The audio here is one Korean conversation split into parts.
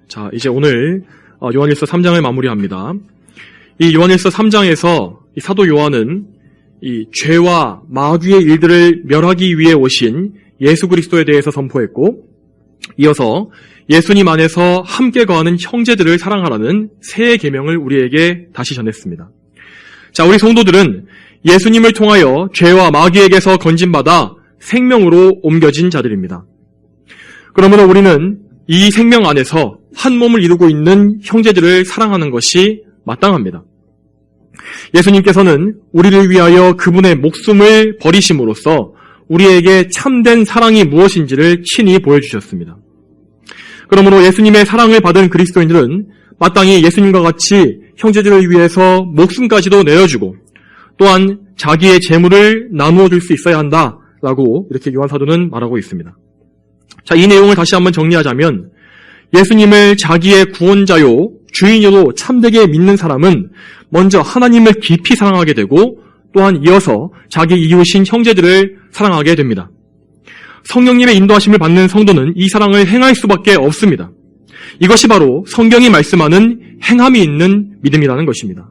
자, 이제 오늘 요한일서 3장을 마무리합니다. 이 요한일서 3장에서 이 사도 요한은 이 죄와 마귀의 일들을 멸하기 위해 오신 예수 그리스도에 대해서 선포했고, 이어서 예수님 안에서 함께 거하는 형제들을 사랑하라는 새 계명을 우리에게 다시 전했습니다. 자, 우리 성도들은 예수님을 통하여 죄와 마귀에게서 건진받아 생명으로 옮겨진 자들입니다. 그러므로 우리는 이 생명 안에서 한 몸을 이루고 있는 형제들을 사랑하는 것이 마땅합니다. 예수님께서는 우리를 위하여 그분의 목숨을 버리심으로써 우리에게 참된 사랑이 무엇인지를 친히 보여주셨습니다. 그러므로 예수님의 사랑을 받은 그리스도인들은 마땅히 예수님과 같이 형제들을 위해서 목숨까지도 내어주고 또한 자기의 재물을 나누어 줄 수 있어야 한다라고 이렇게 요한 사도는 말하고 있습니다. 자, 이 내용을 다시 한번 정리하자면 예수님을 자기의 구원자요 주인으로 참되게 믿는 사람은 먼저 하나님을 깊이 사랑하게 되고 또한 이어서 자기 이웃인 형제들을 사랑하게 됩니다. 성령님의 인도하심을 받는 성도는 이 사랑을 행할 수밖에 없습니다. 이것이 바로 성경이 말씀하는 행함이 있는 믿음이라는 것입니다.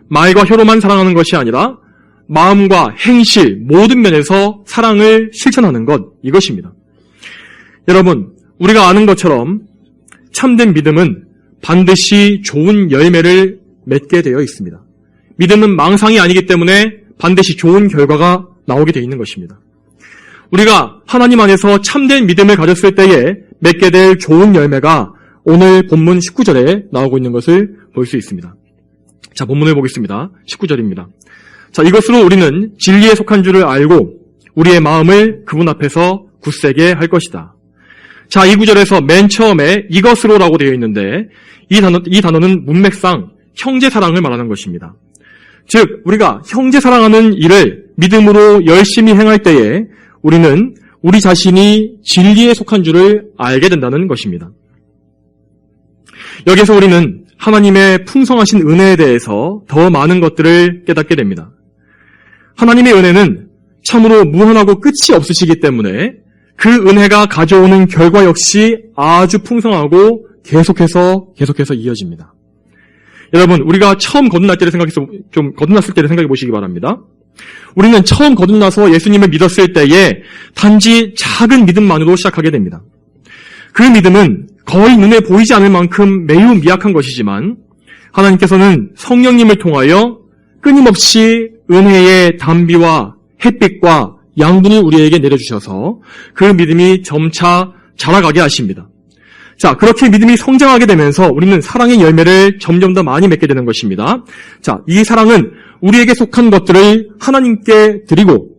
말과 혀로만 사랑하는 것이 아니라 마음과 행실 모든 면에서 사랑을 실천하는 것, 이것입니다. 여러분, 우리가 아는 것처럼 참된 믿음은 반드시 좋은 열매를 맺게 되어 있습니다. 믿음은 망상이 아니기 때문에 반드시 좋은 결과가 나오게 되어 있는 것입니다. 우리가 하나님 안에서 참된 믿음을 가졌을 때에 맺게 될 좋은 열매가 오늘 본문 19절에 나오고 있는 것을 볼 수 있습니다. 자, 본문을 보겠습니다. 19절입니다. 자, 이것으로 우리는 진리에 속한 줄을 알고 우리의 마음을 그분 앞에서 굳세게 할 것이다. 자, 이 구절에서 맨 처음에 이것으로라고 되어 있는데 이 단어는 문맥상 형제 사랑을 말하는 것입니다. 즉, 우리가 형제 사랑하는 일을 믿음으로 열심히 행할 때에 우리는 우리 자신이 진리에 속한 줄을 알게 된다는 것입니다. 여기서 우리는 하나님의 풍성하신 은혜에 대해서 더 많은 것들을 깨닫게 됩니다. 하나님의 은혜는 참으로 무한하고 끝이 없으시기 때문에 그 은혜가 가져오는 결과 역시 아주 풍성하고 계속해서 이어집니다. 여러분, 우리가 처음 거듭났을 때를 생각해 보시기 바랍니다. 우리는 처음 거듭나서 예수님을 믿었을 때에 단지 작은 믿음만으로 시작하게 됩니다. 그 믿음은 거의 눈에 보이지 않을 만큼 매우 미약한 것이지만 하나님께서는 성령님을 통하여 끊임없이 은혜의 단비와 햇빛과 양분을 우리에게 내려주셔서 그 믿음이 점차 자라가게 하십니다. 자, 그렇게 믿음이 성장하게 되면서 우리는 사랑의 열매를 점점 더 많이 맺게 되는 것입니다. 자, 이 사랑은 우리에게 속한 것들을 하나님께 드리고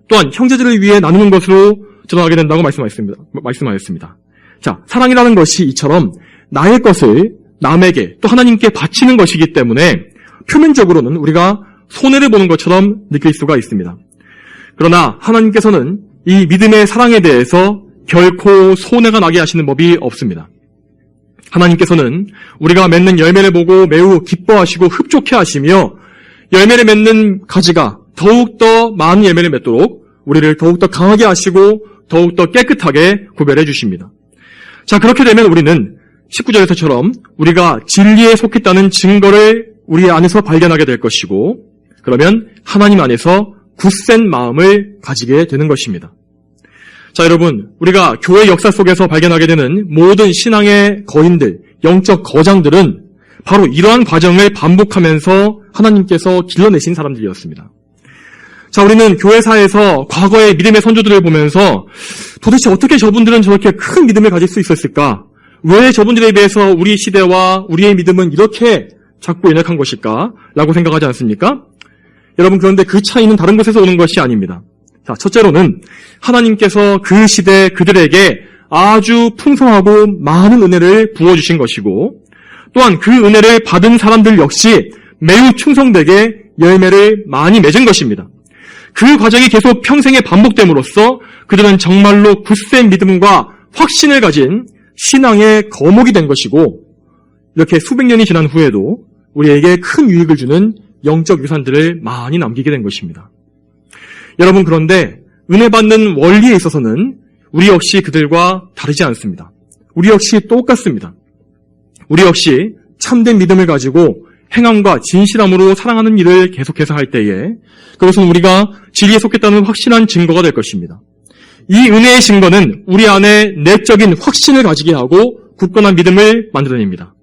또한 형제들을 위해 나누는 것으로 전환하게 된다고 말씀하였습니다. 자, 사랑이라는 것이 이처럼 나의 것을 남에게 또 하나님께 바치는 것이기 때문에 표면적으로는 우리가 손해를 보는 것처럼 느낄 수가 있습니다. 그러나 하나님께서는 이 믿음의 사랑에 대해서 결코 손해가 나게 하시는 법이 없습니다. 하나님께서는 우리가 맺는 열매를 보고 매우 기뻐하시고 흡족해 하시며 열매를 맺는 가지가 더욱더 많은 열매를 맺도록 우리를 더욱더 강하게 하시고 더욱더 깨끗하게 구별해 주십니다. 자, 그렇게 되면 우리는 19절에서처럼 우리가 진리에 속했다는 증거를 우리 안에서 발견하게 될 것이고 그러면 하나님 안에서 굳센 마음을 가지게 되는 것입니다. 자, 여러분, 우리가 교회 역사 속에서 발견하게 되는 모든 신앙의 거인들, 영적 거장들은 바로 이러한 과정을 반복하면서 하나님께서 길러내신 사람들이었습니다. 자, 우리는 교회사에서 과거의 믿음의 선조들을 보면서 도대체 어떻게 저분들은 저렇게 큰 믿음을 가질 수 있었을까? 왜 저분들에 비해서 우리 시대와 우리의 믿음은 이렇게 작고 연약한 것일까? 라고 생각하지 않습니까? 여러분, 그런데 그 차이는 다른 곳에서 오는 것이 아닙니다. 자, 첫째로는 하나님께서 그 시대 그들에게 아주 풍성하고 많은 은혜를 부어주신 것이고 또한 그 은혜를 받은 사람들 역시 매우 충성되게 열매를 많이 맺은 것입니다. 그 과정이 계속 평생에 반복됨으로써 그들은 정말로 굳센 믿음과 확신을 가진 신앙의 거목이 된 것이고 이렇게 수백 년이 지난 후에도 우리에게 큰 유익을 주는 영적 유산들을 많이 남기게 된 것입니다. 여러분, 그런데 은혜 받는 원리에 있어서는 우리 역시 그들과 다르지 않습니다. 우리 역시 똑같습니다. 우리 역시 참된 믿음을 가지고 행함과 진실함으로 사랑하는 일을 계속해서 할 때에 그것은 우리가 진리에 속했다는 확실한 증거가 될 것입니다. 이 은혜의 증거는 우리 안에 내적인 확신을 가지게 하고 굳건한 믿음을 만들어냅니다.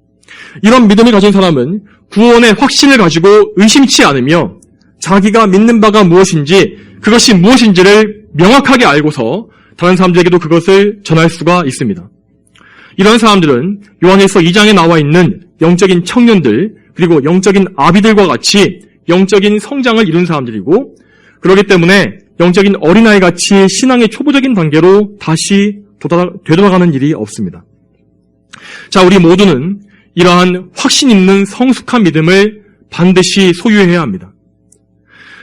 이런 믿음을 가진 사람은 구원의 확신을 가지고 의심치 않으며 자기가 믿는 바가 무엇인지 그것이 무엇인지를 명확하게 알고서 다른 사람들에게도 그것을 전할 수가 있습니다. 이런 사람들은 요한일서 2장에 나와 있는 영적인 청년들 그리고 영적인 아비들과 같이 영적인 성장을 이룬 사람들이고 그렇기 때문에 영적인 어린아이 같이 신앙의 초보적인 단계로 다시 되돌아가는 일이 없습니다. 자, 우리 모두는 이러한 확신 있는 성숙한 믿음을 반드시 소유해야 합니다.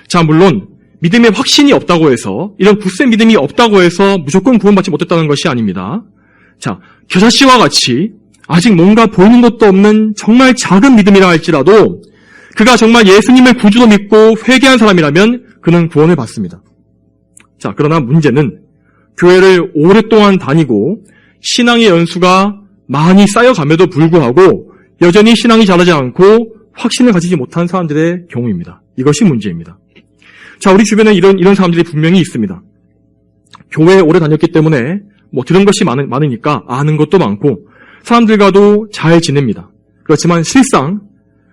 자, 물론 믿음에 확신이 없다고 해서 이런 굳센 믿음이 없다고 해서 무조건 구원받지 못했다는 것이 아닙니다. 자, 겨자씨와 같이 아직 뭔가 보이는 것도 없는 정말 작은 믿음이라 할지라도 그가 정말 예수님을 구주로 믿고 회개한 사람이라면 그는 구원을 받습니다. 자, 그러나 문제는 교회를 오랫동안 다니고 신앙의 연수가 많이 쌓여감에도 불구하고 여전히 신앙이 자라지 않고 확신을 가지지 못한 사람들의 경우입니다. 이것이 문제입니다. 자, 우리 주변에 이런 사람들이 분명히 있습니다. 교회에 오래 다녔기 때문에 들은 것이 많으니까 아는 것도 많고 사람들과도 잘 지냅니다. 그렇지만 실상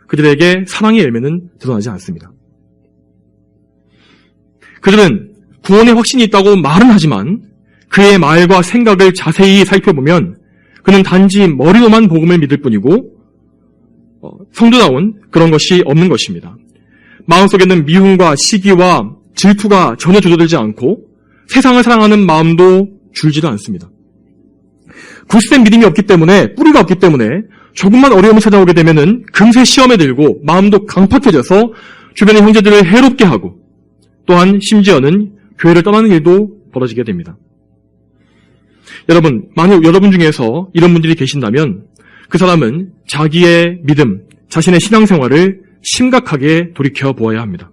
그들에게 사랑의 열매는 드러나지 않습니다. 그들은 구원의 확신이 있다고 말은 하지만 그의 말과 생각을 자세히 살펴보면 그는 단지 머리로만 복음을 믿을 뿐이고 성도다운 그런 것이 없는 것입니다. 마음속에는 미움과 시기와 질투가 전혀 주저들지 않고 세상을 사랑하는 마음도 줄지도 않습니다. 굳센 믿음이 없기 때문에 뿌리가 없기 때문에 조금만 어려움이 찾아오게 되면은 금세 시험에 들고 마음도 강팍해져서 주변의 형제들을 해롭게 하고 또한 심지어는 교회를 떠나는 일도 벌어지게 됩니다. 여러분, 만약 여러분 중에서 이런 분들이 계신다면 그 사람은 자기의 믿음, 자신의 신앙생활을 심각하게 돌이켜보아야 합니다.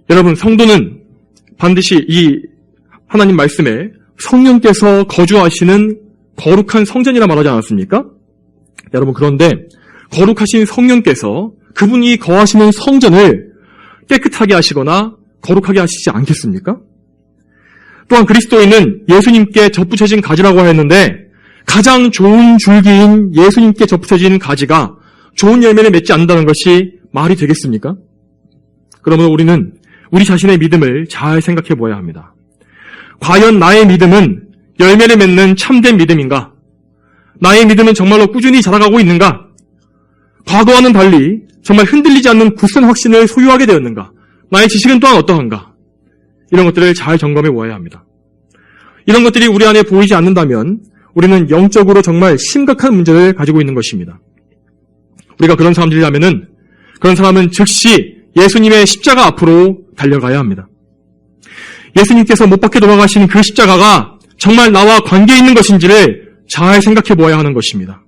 여러분, 성도는 반드시 이 하나님 말씀에 성령께서 거주하시는 거룩한 성전이라 말하지 않았습니까? 여러분, 그런데 거룩하신 성령께서 그분이 거하시는 성전을 깨끗하게 하시거나 거룩하게 하시지 않겠습니까? 또한 그리스도인은 예수님께 접붙여진 가지라고 했는데 가장 좋은 줄기인 예수님께 접붙여진 가지가 좋은 열매를 맺지 않는다는 것이 말이 되겠습니까? 그러면 우리는 우리 자신의 믿음을 잘 생각해 보아야 합니다. 과연 나의 믿음은 열매를 맺는 참된 믿음인가? 나의 믿음은 정말로 꾸준히 자라가고 있는가? 과거와는 달리 정말 흔들리지 않는 굳센 확신을 소유하게 되었는가? 나의 지식은 또한 어떠한가? 이런 것들을 잘 점검해 보아야 합니다. 이런 것들이 우리 안에 보이지 않는다면 우리는 영적으로 정말 심각한 문제를 가지고 있는 것입니다. 우리가 그런 사람들이라면은 그런 사람은 즉시 예수님의 십자가 앞으로 달려가야 합니다. 예수님께서 못 박혀 돌아가신 그 십자가가 정말 나와 관계 있는 것인지를 잘 생각해 보아야 하는 것입니다.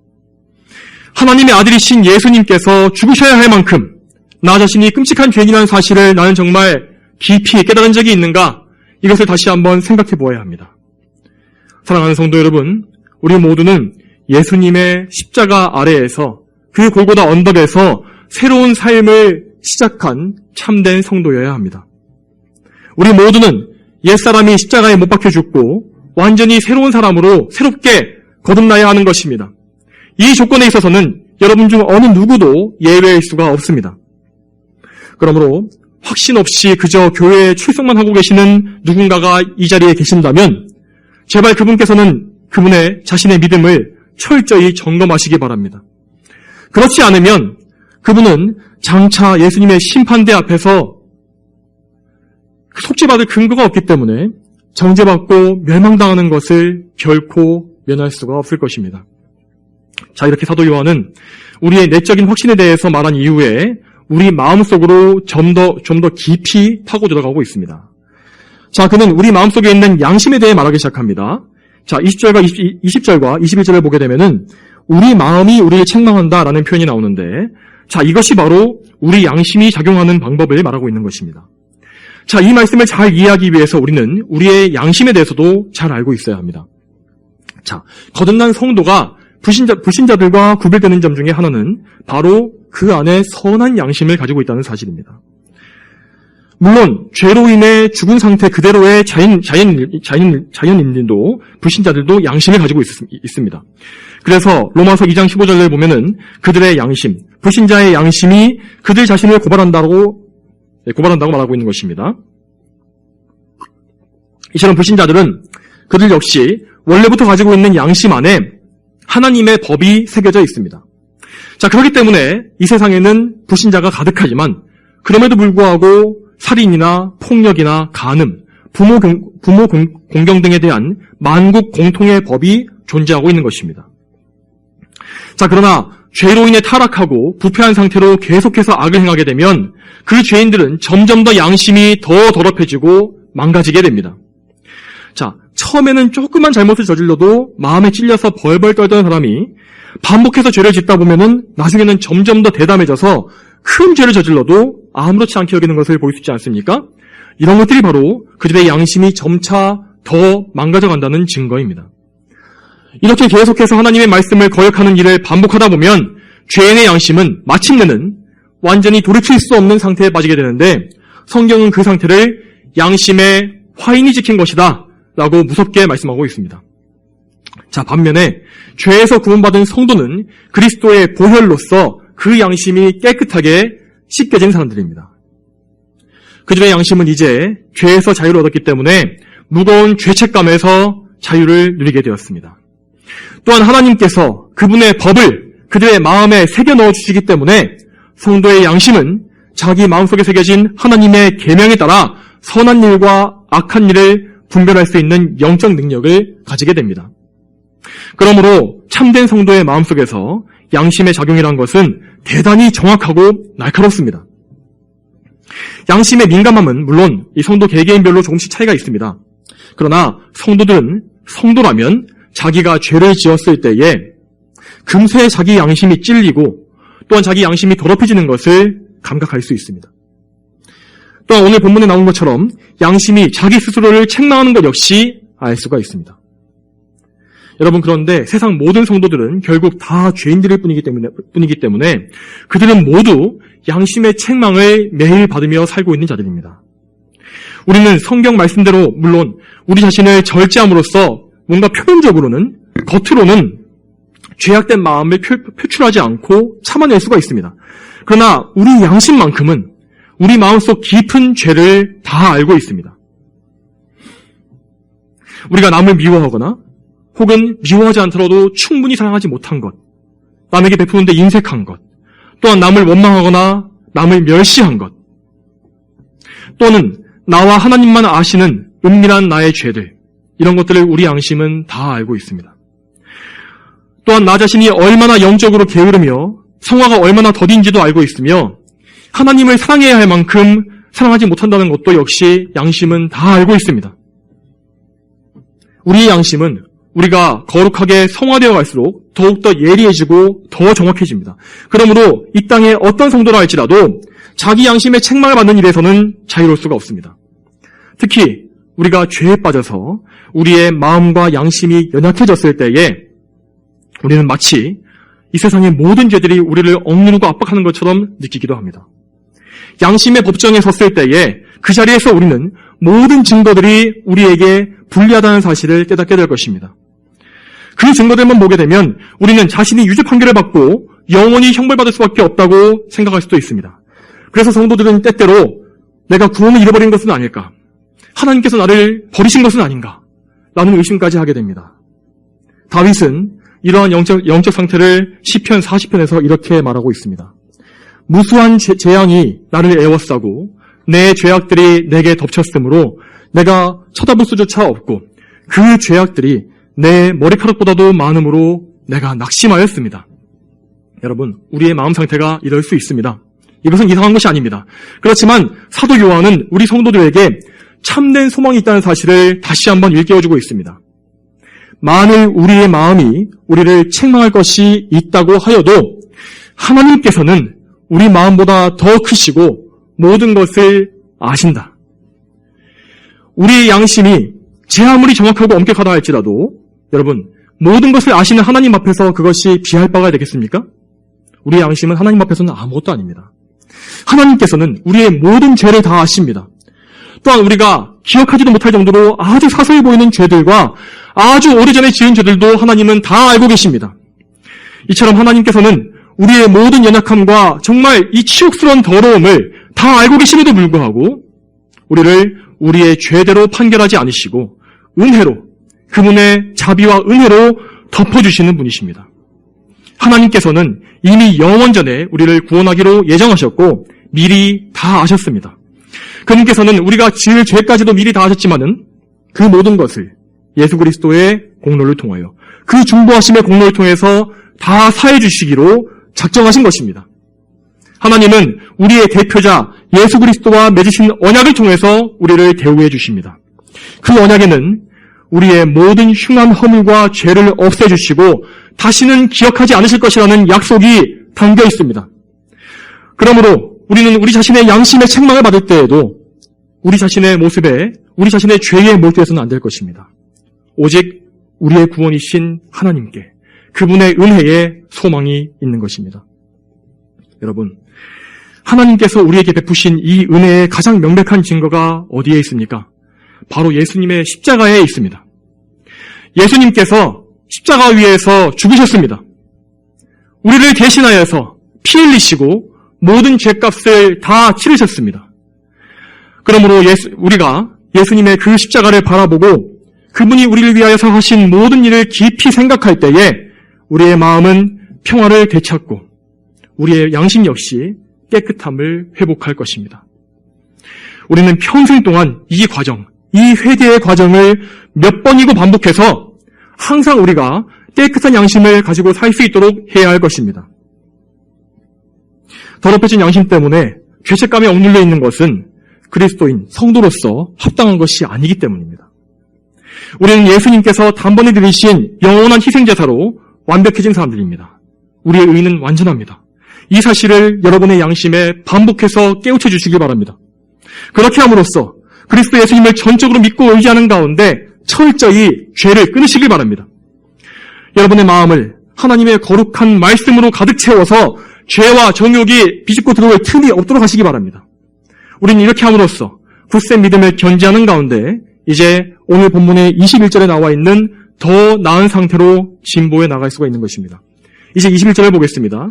하나님의 아들이신 예수님께서 죽으셔야 할 만큼 나 자신이 끔찍한 죄인이라는 사실을 나는 정말 깊이 깨달은 적이 있는가? 이것을 다시 한번 생각해 보아야 합니다. 사랑하는 성도 여러분, 우리 모두는 예수님의 십자가 아래에서 그 골고다 언덕에서 새로운 삶을 시작한 참된 성도여야 합니다. 우리 모두는 옛사람이 십자가에 못 박혀 죽고 완전히 새로운 사람으로 새롭게 거듭나야 하는 것입니다. 이 조건에 있어서는 여러분 중 어느 누구도 예외일 수가 없습니다. 그러므로 확신 없이 그저 교회에 출석만 하고 계시는 누군가가 이 자리에 계신다면 제발 그분께서는 그분의 자신의 믿음을 철저히 점검하시기 바랍니다. 그렇지 않으면 그분은 장차 예수님의 심판대 앞에서 속죄받을 근거가 없기 때문에 정죄받고 멸망당하는 것을 결코 면할 수가 없을 것입니다. 자, 이렇게 사도 요한은 우리의 내적인 확신에 대해서 말한 이후에 우리 마음속으로 좀 더 깊이 파고 들어가고 있습니다. 자, 그는 우리 마음속에 있는 양심에 대해 말하기 시작합니다. 자, 20절과 21절을 보게 되면은 우리 마음이 우리를 책망한다라는 표현이 나오는데, 자, 이것이 바로 우리 양심이 작용하는 방법을 말하고 있는 것입니다. 자, 이 말씀을 잘 이해하기 위해서 우리는 우리의 양심에 대해서도 잘 알고 있어야 합니다. 자, 거듭난 성도가 불신자들과 구별되는 점 중에 하나는 바로 그 안에 선한 양심을 가지고 있다는 사실입니다. 물론 죄로 인해 죽은 상태 그대로의 자연인들도 불신자들도 양심을 가지고 있습니다. 그래서 로마서 2장 15절을 보면은 그들의 양심, 불신자의 양심이 그들 자신을 고발한다고 말하고 있는 것입니다. 이처럼 불신자들은 그들 역시 원래부터 가지고 있는 양심 안에 하나님의 법이 새겨져 있습니다. 자, 그렇기 때문에 이 세상에는 불신자가 가득하지만 그럼에도 불구하고 살인이나 폭력이나 간음, 부모 공경 등에 대한 만국 공통의 법이 존재하고 있는 것입니다. 자, 그러나 죄로 인해 타락하고 부패한 상태로 계속해서 악을 행하게 되면 그 죄인들은 점점 더 양심이 더 더럽혀지고 망가지게 됩니다. 자, 처음에는 조그만 잘못을 저질러도 마음에 찔려서 벌벌 떨던 사람이 반복해서 죄를 짓다 보면은 나중에는 점점 더 대담해져서 큰 죄를 저질러도 아무렇지 않게 여기는 것을 볼 수 있지 않습니까? 이런 것들이 바로 그들의 양심이 점차 더 망가져간다는 증거입니다. 이렇게 계속해서 하나님의 말씀을 거역하는 일을 반복하다 보면 죄인의 양심은 마침내는 완전히 돌이킬 수 없는 상태에 빠지게 되는데 성경은 그 상태를 양심의 화인이 지킨 것이다 라고 무섭게 말씀하고 있습니다. 자, 반면에 죄에서 구원받은 성도는 그리스도의 보혈로서 그 양심이 깨끗하게 씻겨진 사람들입니다. 그들의 양심은 이제 죄에서 자유를 얻었기 때문에 무거운 죄책감에서 자유를 누리게 되었습니다. 또한 하나님께서 그분의 법을 그들의 마음에 새겨 넣어주시기 때문에 성도의 양심은 자기 마음속에 새겨진 하나님의 계명에 따라 선한 일과 악한 일을 분별할 수 있는 영적 능력을 가지게 됩니다. 그러므로 참된 성도의 마음속에서 양심의 작용이란 것은 대단히 정확하고 날카롭습니다. 양심의 민감함은 물론 이 성도 개개인별로 조금씩 차이가 있습니다. 그러나 성도들은 성도라면 자기가 죄를 지었을 때에 금세 자기 양심이 찔리고 또한 자기 양심이 더럽혀지는 것을 감각할 수 있습니다. 또한 오늘 본문에 나온 것처럼 양심이 자기 스스로를 책망하는 것 역시 알 수가 있습니다. 여러분, 그런데 세상 모든 성도들은 결국 다 죄인들일 뿐이기 때문에 그들은 모두 양심의 책망을 매일 받으며 살고 있는 자들입니다. 우리는 성경 말씀대로 물론 우리 자신을 절제함으로써 뭔가 표면적으로는 겉으로는 죄악된 마음을 표출하지 않고 참아낼 수가 있습니다. 그러나 우리 양심만큼은 우리 마음속 깊은 죄를 다 알고 있습니다. 우리가 남을 미워하거나 혹은 미워하지 않더라도 충분히 사랑하지 못한 것, 남에게 베푸는데 인색한 것, 또한 남을 원망하거나 남을 멸시한 것, 또는 나와 하나님만 아시는 은밀한 나의 죄들, 이런 것들을 우리 양심은 다 알고 있습니다. 또한 나 자신이 얼마나 영적으로 게으르며 성화가 얼마나 더딘지도 알고 있으며 하나님을 사랑해야 할 만큼 사랑하지 못한다는 것도 역시 양심은 다 알고 있습니다. 우리의 양심은 우리가 거룩하게 성화되어 갈수록 더욱더 예리해지고 더 정확해집니다. 그러므로 이 땅에 어떤 성도라 할지라도 자기 양심의 책망을 받는 일에서는 자유로울 수가 없습니다. 특히 우리가 죄에 빠져서 우리의 마음과 양심이 연약해졌을 때에 우리는 마치 이 세상의 모든 죄들이 우리를 억누르고 압박하는 것처럼 느끼기도 합니다. 양심의 법정에 섰을 때에 그 자리에서 우리는 모든 증거들이 우리에게 불리하다는 사실을 깨닫게 될 것입니다. 그 증거들만 보게 되면 우리는 자신이 유죄 판결을 받고 영원히 형벌받을 수밖에 없다고 생각할 수도 있습니다. 그래서 성도들은 때때로 내가 구원을 잃어버린 것은 아닐까? 하나님께서 나를 버리신 것은 아닌가? 라는 의심까지 하게 됩니다. 다윗은 이러한 영적 상태를 시편 40편에서 이렇게 말하고 있습니다. 무수한 재앙이 나를 애워싸고 내 죄악들이 내게 덮쳤으므로 내가 쳐다볼 수조차 없고 그 죄악들이 내 머리카락보다도 많음으로 내가 낙심하였습니다. 여러분, 우리의 마음 상태가 이럴 수 있습니다. 이것은 이상한 것이 아닙니다. 그렇지만 사도 요한은 우리 성도들에게 참된 소망이 있다는 사실을 다시 한번 일깨워주고 있습니다. 만일 우리의 마음이 우리를 책망할 것이 있다고 하여도 하나님께서는 우리 마음보다 더 크시고 모든 것을 아신다. 우리의 양심이 제 아무리 정확하고 엄격하다 할지라도 여러분, 모든 것을 아시는 하나님 앞에서 그것이 비할 바가 되겠습니까? 우리의 양심은 하나님 앞에서는 아무것도 아닙니다. 하나님께서는 우리의 모든 죄를 다 아십니다. 또한 우리가 기억하지도 못할 정도로 아주 사소해 보이는 죄들과 아주 오래전에 지은 죄들도 하나님은 다 알고 계십니다. 이처럼 하나님께서는 우리의 모든 연약함과 정말 이 치욕스러운 더러움을 다 알고 계심에도 불구하고 우리를 우리의 죄대로 판결하지 않으시고 은혜로, 그분의 자비와 은혜로 덮어주시는 분이십니다. 하나님께서는 이미 영원 전에 우리를 구원하기로 예정하셨고 미리 다 아셨습니다. 그분께서는 우리가 지을 죄까지도 미리 다 아셨지만은 그 모든 것을 예수 그리스도의 공로를 통하여 그 중보하심의 공로를 통해서 다 사해 주시기로 작정하신 것입니다. 하나님은 우리의 대표자 예수 그리스도와 맺으신 언약을 통해서 우리를 대우해 주십니다. 그 언약에는 우리의 모든 흉한 허물과 죄를 없애주시고 다시는 기억하지 않으실 것이라는 약속이 담겨 있습니다. 그러므로 우리는 우리 자신의 양심의 책망을 받을 때에도 우리 자신의 모습에, 우리 자신의 죄에 몰두해서는 안 될 것입니다. 오직 우리의 구원이신 하나님께, 그분의 은혜에 소망이 있는 것입니다. 여러분, 하나님께서 우리에게 베푸신 이 은혜의 가장 명백한 증거가 어디에 있습니까? 바로 예수님의 십자가에 있습니다. 예수님께서 십자가 위에서 죽으셨습니다. 우리를 대신하여서 피 흘리시고 모든 죄값을 다 치르셨습니다. 그러므로 우리가 예수님의 그 십자가를 바라보고 그분이 우리를 위하여서 하신 모든 일을 깊이 생각할 때에 우리의 마음은 평화를 되찾고 우리의 양심 역시 깨끗함을 회복할 것입니다. 우리는 평생 동안 이 과정, 이 회개의 과정을 몇 번이고 반복해서 항상 우리가 깨끗한 양심을 가지고 살 수 있도록 해야 할 것입니다. 더럽혀진 양심 때문에 죄책감에 억눌려 있는 것은 그리스도인, 성도로서 합당한 것이 아니기 때문입니다. 우리는 예수님께서 단번에 드리신 영원한 희생제사로 완벽해진 사람들입니다. 우리의 의는 완전합니다. 이 사실을 여러분의 양심에 반복해서 깨우쳐 주시기 바랍니다. 그렇게 함으로써 그리스도 예수님을 전적으로 믿고 의지하는 가운데 철저히 죄를 끊으시길 바랍니다. 여러분의 마음을 하나님의 거룩한 말씀으로 가득 채워서 죄와 정욕이 비집고 들어올 틈이 없도록 하시기 바랍니다. 우리는 이렇게 함으로써 굳센 믿음을 견지하는 가운데 이제 오늘 본문의 21절에 나와 있는 더 나은 상태로 진보해 나갈 수가 있는 것입니다. 이제 21절을 보겠습니다.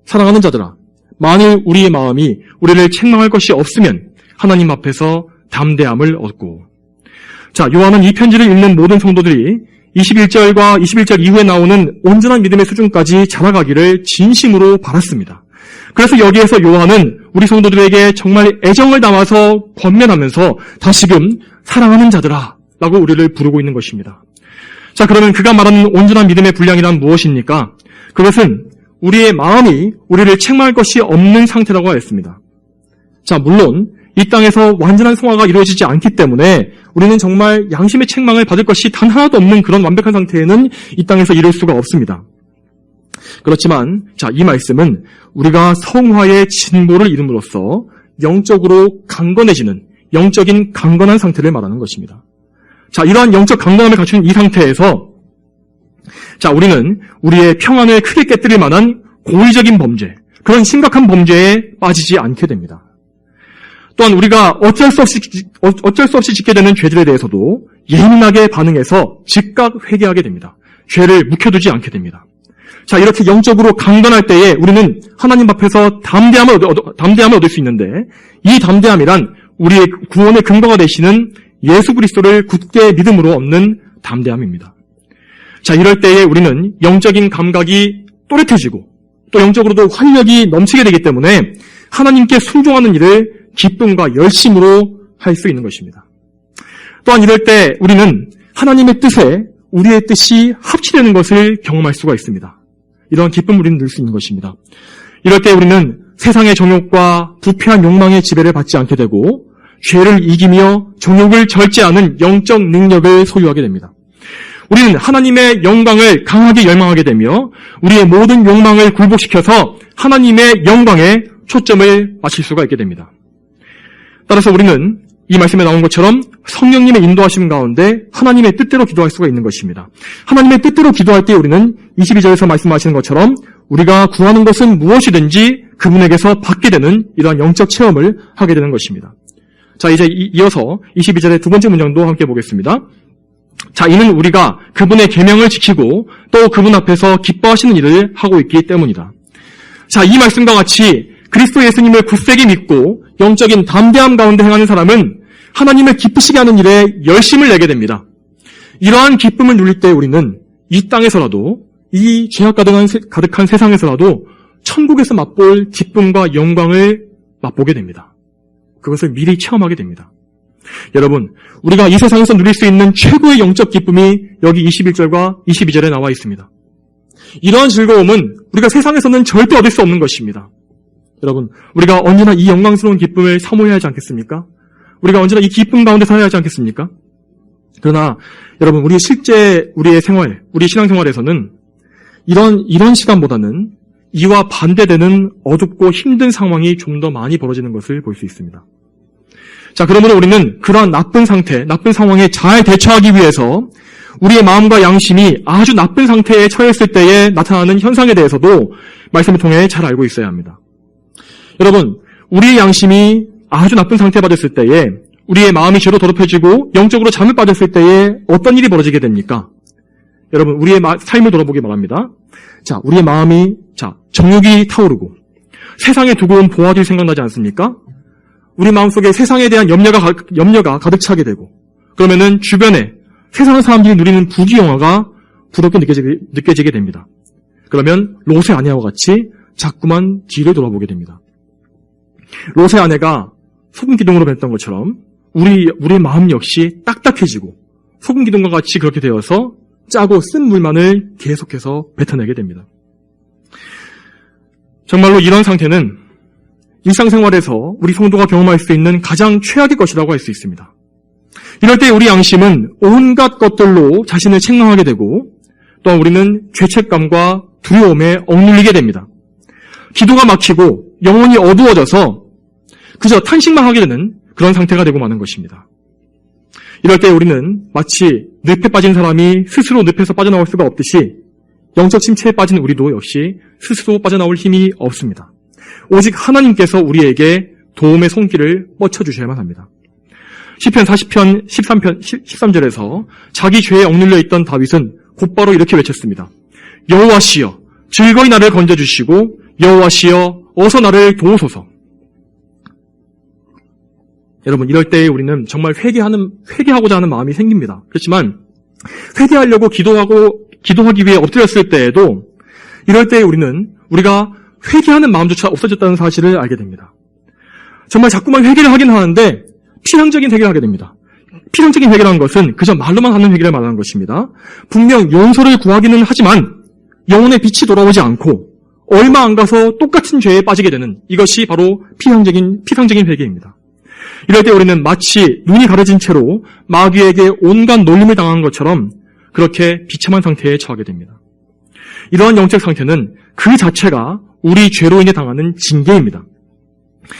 사랑하는 자들아, 만일 우리의 마음이 우리를 책망할 것이 없으면 하나님 앞에서 담대함을 얻고. 자, 요한은 이 편지를 읽는 모든 성도들이 21절과 21절 이후에 나오는 온전한 믿음의 수준까지 자라가기를 진심으로 바랐습니다. 그래서 여기에서 요한은 우리 성도들에게 정말 애정을 담아서 권면하면서 다시금 사랑하는 자들아 라고 우리를 부르고 있는 것입니다. 자, 그러면 그가 말하는 온전한 믿음의 분량이란 무엇입니까? 그것은 우리의 마음이 우리를 책망할 것이 없는 상태라고 하였습니다. 자, 물론 이 땅에서 완전한 성화가 이루어지지 않기 때문에 우리는 정말 양심의 책망을 받을 것이 단 하나도 없는 그런 완벽한 상태에는 이 땅에서 이룰 수가 없습니다. 그렇지만 자, 이 말씀은 우리가 성화의 진보를 이룸으로써 영적으로 강건해지는 영적인 강건한 상태를 말하는 것입니다. 자, 이러한 영적 강건함을 갖춘 이 상태에서 자, 우리는 우리의 평안을 크게 깨뜨릴 만한 고의적인 범죄, 그런 심각한 범죄에 빠지지 않게 됩니다. 또한 우리가 어쩔 수 없이 짓게 되는 죄들에 대해서도 예민하게 반응해서 즉각 회개하게 됩니다. 죄를 묵혀두지 않게 됩니다. 자, 이렇게 영적으로 강건할 때에 우리는 하나님 앞에서 담대함을 얻을 수 있는데 이 담대함이란 우리의 구원의 근거가 되시는 예수 그리스도를 굳게 믿음으로 얻는 담대함입니다. 자, 이럴 때에 우리는 영적인 감각이 또렷해지고 또 영적으로도 활력이 넘치게 되기 때문에 하나님께 순종하는 일을 기쁨과 열심으로 할 수 있는 것입니다. 또한 이럴 때 우리는 하나님의 뜻에 우리의 뜻이 합치되는 것을 경험할 수가 있습니다. 이런 기쁨을 우리는 누릴 수 있는 것입니다. 이럴 때 우리는 세상의 정욕과 부패한 욕망의 지배를 받지 않게 되고 죄를 이기며 정욕을 절제하는 영적 능력을 소유하게 됩니다. 우리는 하나님의 영광을 강하게 열망하게 되며 우리의 모든 욕망을 굴복시켜서 하나님의 영광에 초점을 맞출 수가 있게 됩니다. 따라서 우리는 이 말씀에 나온 것처럼 성령님의 인도하심 가운데 하나님의 뜻대로 기도할 수가 있는 것입니다. 하나님의 뜻대로 기도할 때 우리는 22절에서 말씀하시는 것처럼 우리가 구하는 것은 무엇이든지 그분에게서 받게 되는 이러한 영적 체험을 하게 되는 것입니다. 자, 이제 이어서 22절의 두 번째 문장도 함께 보겠습니다. 자, 이는 우리가 그분의 계명을 지키고 또 그분 앞에서 기뻐하시는 일을 하고 있기 때문이다. 자, 이 말씀과 같이 그리스도 예수님을 굳세게 믿고 영적인 담대함 가운데 행하는 사람은 하나님을 기쁘시게 하는 일에 열심을 내게 됩니다. 이러한 기쁨을 누릴 때 우리는 이 땅에서라도, 이 죄악 가득한 세상에서라도 천국에서 맛볼 기쁨과 영광을 맛보게 됩니다. 그것을 미리 체험하게 됩니다. 여러분, 우리가 이 세상에서 누릴 수 있는 최고의 영적 기쁨이 여기 21절과 22절에 나와 있습니다. 이러한 즐거움은 우리가 세상에서는 절대 얻을 수 없는 것입니다. 여러분, 우리가 언제나 이 영광스러운 기쁨을 사모해야 하지 않겠습니까? 우리가 언제나 이 기쁨 가운데 살아야 하지 않겠습니까? 그러나 여러분, 우리 실제 우리의 생활, 우리 신앙생활에서는 이런 시간보다는 이와 반대되는 어둡고 힘든 상황이 좀 더 많이 벌어지는 것을 볼 수 있습니다. 자, 그러므로 우리는 그러한 나쁜 상태, 나쁜 상황에 잘 대처하기 위해서 우리의 마음과 양심이 아주 나쁜 상태에 처했을 때에 나타나는 현상에 대해서도 말씀을 통해 잘 알고 있어야 합니다. 여러분, 우리의 양심이 아주 나쁜 상태에 빠졌을 때에 우리의 마음이 죄로 더럽혀지고 영적으로 잠을 빠졌을 때에 어떤 일이 벌어지게 됩니까? 여러분, 우리의 삶을 돌아보기 바랍니다. 자, 우리의 마음이 정욕이 타오르고 세상에 두고 온 보화들이 생각나지 않습니까? 우리 마음속에 세상에 대한 염려가 가득 차게 되고 그러면은 주변에 세상 사람들이 누리는 부귀영화가 부럽게 느껴지게 됩니다. 그러면 롯의 아내와 같이 자꾸만 뒤를 돌아보게 됩니다. 롯의 아내가 소금 기둥으로 뱉던 것처럼 우리의 마음 역시 딱딱해지고 소금 기둥과 같이 그렇게 되어서 짜고 쓴 물만을 계속해서 뱉어내게 됩니다. 정말로 이런 상태는 일상생활에서 우리 성도가 경험할 수 있는 가장 최악의 것이라고 할 수 있습니다. 이럴 때 우리 양심은 온갖 것들로 자신을 책망하게 되고 또한 우리는 죄책감과 두려움에 억눌리게 됩니다. 기도가 막히고 영혼이 어두워져서 그저 탄식만 하게 되는 그런 상태가 되고 마는 것입니다. 이럴 때 우리는 마치 늪에 빠진 사람이 스스로 늪에서 빠져나올 수가 없듯이 영적 침체에 빠진 우리도 역시 스스로 빠져나올 힘이 없습니다. 오직 하나님께서 우리에게 도움의 손길을 뻗쳐주셔야만 합니다. 시편 40편 13절에서 자기 죄에 억눌려 있던 다윗은 곧바로 이렇게 외쳤습니다. 여호와시여 즐거이 나를 건져주시고 여호와시여 어서 나를 도우소서. 여러분, 이럴 때 우리는 정말 회개하고자 하는 마음이 생깁니다. 그렇지만 회개하려고 기도하기 위해 엎드렸을 때에도 이럴 때 우리가 회개하는 마음조차 없어졌다는 사실을 알게 됩니다. 정말 자꾸만 회개를 하긴 하는데 피상적인 회개를 하게 됩니다. 피상적인 회개라는 것은 그저 말로만 하는 회개를 말하는 것입니다. 분명 용서를 구하기는 하지만 영혼의 빛이 돌아오지 않고 얼마 안 가서 똑같은 죄에 빠지게 되는 이것이 바로 피상적인 회개입니다. 이럴 때 우리는 마치 눈이 가려진 채로 마귀에게 온갖 놀림을 당한 것처럼 그렇게 비참한 상태에 처하게 됩니다. 이러한 영적 상태는 그 자체가 우리 죄로 인해 당하는 징계입니다.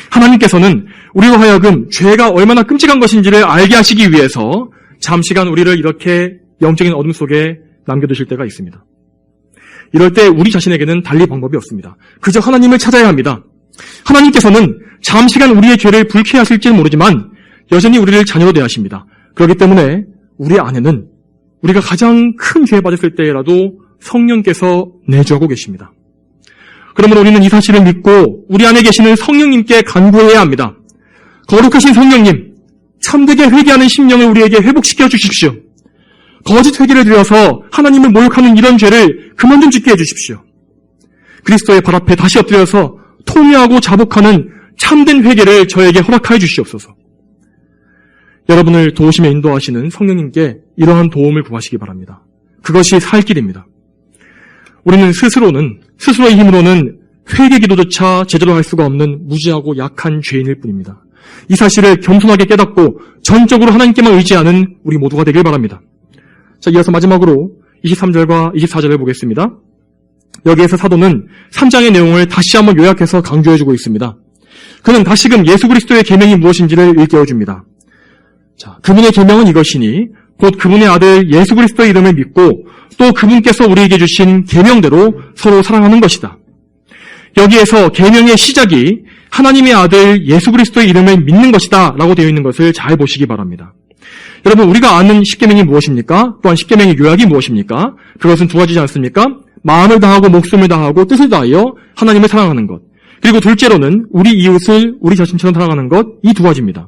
하나님께서는 우리로 하여금 죄가 얼마나 끔찍한 것인지를 알게 하시기 위해서 잠시간 우리를 이렇게 영적인 어둠 속에 남겨두실 때가 있습니다. 이럴 때 우리 자신에게는 달리 방법이 없습니다. 그저 하나님을 찾아야 합니다. 하나님께서는 잠시간 우리의 죄를 불쾌하실지는 모르지만 여전히 우리를 자녀로 대하십니다. 그렇기 때문에 우리 안에는 우리가 가장 큰 죄에 빠졌을 때라도 성령께서 내주하고 계십니다. 그러므로 우리는 이 사실을 믿고 우리 안에 계시는 성령님께 간구해야 합니다. 거룩하신 성령님, 참되게 회개하는 심령을 우리에게 회복시켜 주십시오. 거짓 회개를 드려서 하나님을 모욕하는 이런 죄를 그만 좀 짓게 해주십시오. 그리스도의 발 앞에 다시 엎드려서 통회하고 자복하는 참된 회개를 저에게 허락하여 주시옵소서. 여러분을 도우심에 인도하시는 성령님께 이러한 도움을 구하시기 바랍니다. 그것이 살 길입니다. 우리는 스스로의 힘으로는 회개 기도조차 제대로 할 수가 없는 무지하고 약한 죄인일 뿐입니다. 이 사실을 겸손하게 깨닫고 전적으로 하나님께만 의지하는 우리 모두가 되길 바랍니다. 자, 이어서 마지막으로 23절과 24절을 보겠습니다. 여기에서 사도는 3장의 내용을 다시 한번 요약해서 강조해주고 있습니다. 그는 다시금 예수 그리스도의 계명이 무엇인지를 일깨워줍니다. 자, 그분의 계명은 이것이니 곧 그분의 아들 예수 그리스도의 이름을 믿고 또 그분께서 우리에게 주신 계명대로 서로 사랑하는 것이다. 여기에서 계명의 시작이 하나님의 아들 예수 그리스도의 이름을 믿는 것이다 라고 되어 있는 것을 잘 보시기 바랍니다. 여러분, 우리가 아는 십계명이 무엇입니까? 또한 십계명의 요약이 무엇입니까? 그것은 두 가지지 않습니까? 마음을 다하고 목숨을 다하고 뜻을 다하여 하나님을 사랑하는 것. 그리고 둘째로는 우리 이웃을 우리 자신처럼 사랑하는 것. 이 두 가지입니다.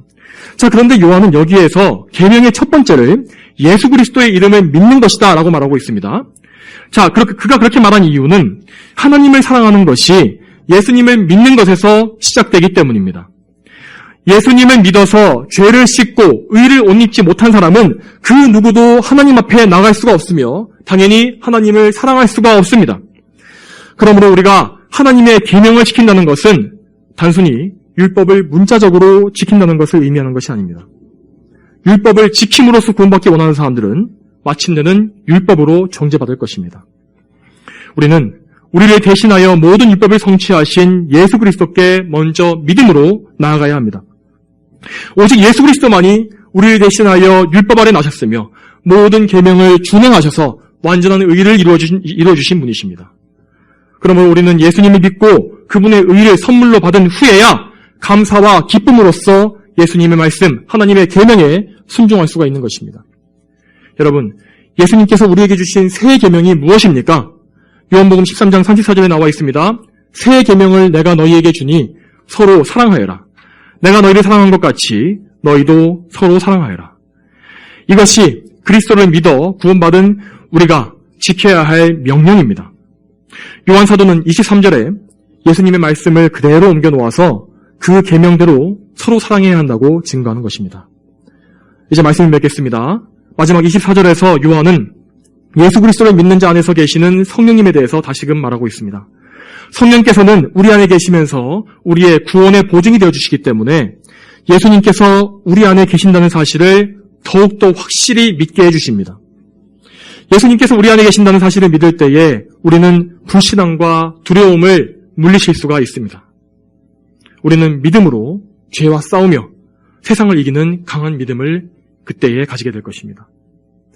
자, 그런데 요한은 여기에서 계명의 첫 번째를 예수 그리스도의 이름을 믿는 것이다 라고 말하고 있습니다. 자, 그가 그렇게 말한 이유는 하나님을 사랑하는 것이 예수님을 믿는 것에서 시작되기 때문입니다. 예수님을 믿어서 죄를 씻고 의를 옷 입지 못한 사람은 그 누구도 하나님 앞에 나갈 수가 없으며 당연히 하나님을 사랑할 수가 없습니다. 그러므로 우리가 하나님의 계명을 지킨다는 것은 단순히 율법을 문자적으로 지킨다는 것을 의미하는 것이 아닙니다. 율법을 지킴으로써 구원받기 원하는 사람들은 마침내는 율법으로 정죄받을 것입니다. 우리는 우리를 대신하여 모든 율법을 성취하신 예수 그리스도께 먼저 믿음으로 나아가야 합니다. 오직 예수 그리스도만이 우리를 대신하여 율법 아래 나셨으며 모든 계명을 준행하셔서 완전한 의를 이루어주신 분이십니다. 그러므로 우리는 예수님을 믿고 그분의 의를 선물로 받은 후에야 감사와 기쁨으로써 예수님의 말씀, 하나님의 계명에 순종할 수가 있는 것입니다. 여러분, 예수님께서 우리에게 주신 새 계명이 무엇입니까? 요한복음 13장 34절에 나와 있습니다. 새 계명을 내가 너희에게 주니 서로 사랑하여라. 내가 너희를 사랑한 것 같이 너희도 서로 사랑하여라. 이것이 그리스도를 믿어 구원받은 우리가 지켜야 할 명령입니다. 요한 사도는 23절에 예수님의 말씀을 그대로 옮겨 놓아서 그 계명대로 서로 사랑해야 한다고 증거하는 것입니다. 이제 말씀을 맺겠습니다. 마지막 24절에서 요한은 예수 그리스도를 믿는 자 안에서 계시는 성령님에 대해서 다시금 말하고 있습니다. 성령께서는 우리 안에 계시면서 우리의 구원의 보증이 되어주시기 때문에 예수님께서 우리 안에 계신다는 사실을 더욱더 확실히 믿게 해주십니다. 예수님께서 우리 안에 계신다는 사실을 믿을 때에 우리는 불신앙과 두려움을 물리칠 수가 있습니다. 우리는 믿음으로 죄와 싸우며 세상을 이기는 강한 믿음을 그때에 가지게 될 것입니다.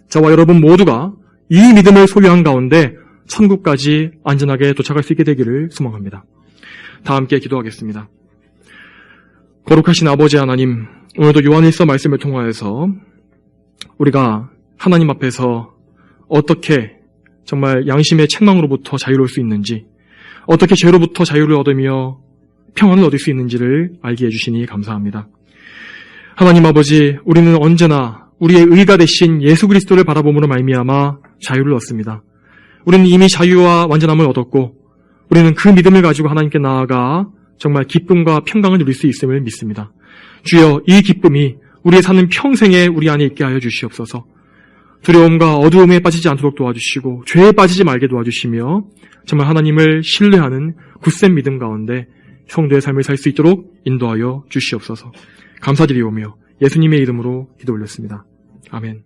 저와 여러분 모두가 이 믿음을 소유한 가운데 천국까지 안전하게 도착할 수 있게 되기를 소망합니다. 다 함께 기도하겠습니다. 거룩하신 아버지 하나님, 오늘도 요한일서 말씀을 통하여서 우리가 하나님 앞에서 어떻게 정말 양심의 책망으로부터 자유로울 수 있는지, 어떻게 죄로부터 자유를 얻으며 평안을 얻을 수 있는지를 알게 해주시니 감사합니다. 하나님 아버지, 우리는 언제나 우리의 의가 되신 예수 그리스도를 바라봄으로 말미암아 자유를 얻습니다. 우리는 이미 자유와 완전함을 얻었고 우리는 그 믿음을 가지고 하나님께 나아가 정말 기쁨과 평강을 누릴 수 있음을 믿습니다. 주여, 이 기쁨이 우리의 사는 평생에 우리 안에 있게 하여 주시옵소서. 두려움과 어두움에 빠지지 않도록 도와주시고 죄에 빠지지 말게 도와주시며 정말 하나님을 신뢰하는 굳센 믿음 가운데 성도의 삶을 살 수 있도록 인도하여 주시옵소서. 감사드리오며 예수님의 이름으로 기도 올렸습니다. 아멘.